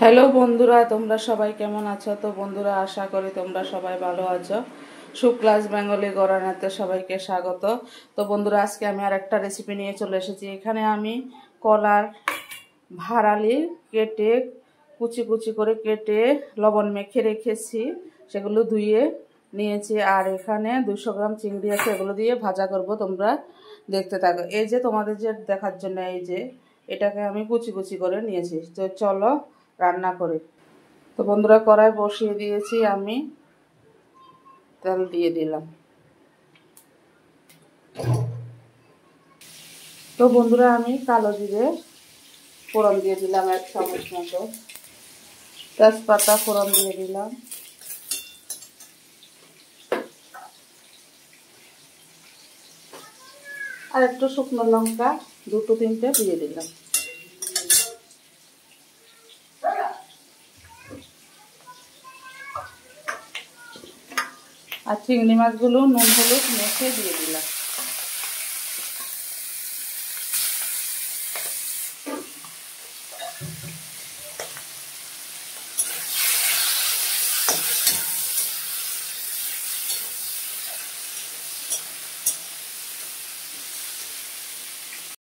Hello বন্ধুরা, তোমরা সবাই কেমন আছো? তো বন্ধুরা, আশা করি তোমরা সবাই ভালো আছো। সুক্লাস বেঙ্গলি গড়ানাতে সবাইকে স্বাগত। তো বন্ধুরা, আজকে আমি আর একটা রেসিপি নিয়ে চলে এসেছি। এখানে আমি কলার ভাড়ালি কেটে কুচি কুচি করে কেটে লবণ মেখে রেখেছি, সেগুলো ধুয়ে নিয়েছি। আর এখানে 200 গ্রাম চিংড়ি আছে, এগুলো দিয়ে ভাজা করব। তোমরা দেখতে থাকো। এই যে তোমাদের যে দেখার জন্য এই যে এটাকে আমি কুচি কুচি করে নিয়েছি। তো চলো রান্না করি। তো বন্ধুরা, কড়াই বসিয়ে দিয়েছি, আমি তেল দিয়ে দিলাম। তো বন্ধুরা, আমি কালো জিরে ফোড়ন দিয়ে দিলাম 1 চামচ মতো, তেজপাতা ফোড়ন দিয়ে দিলাম, আর একটু শুকনো লঙ্কা 2-3টে দিয়ে দিলাম। আর চিংড়ি মাছগুলো নুন হলুদ মেখে দিয়ে দিলাম।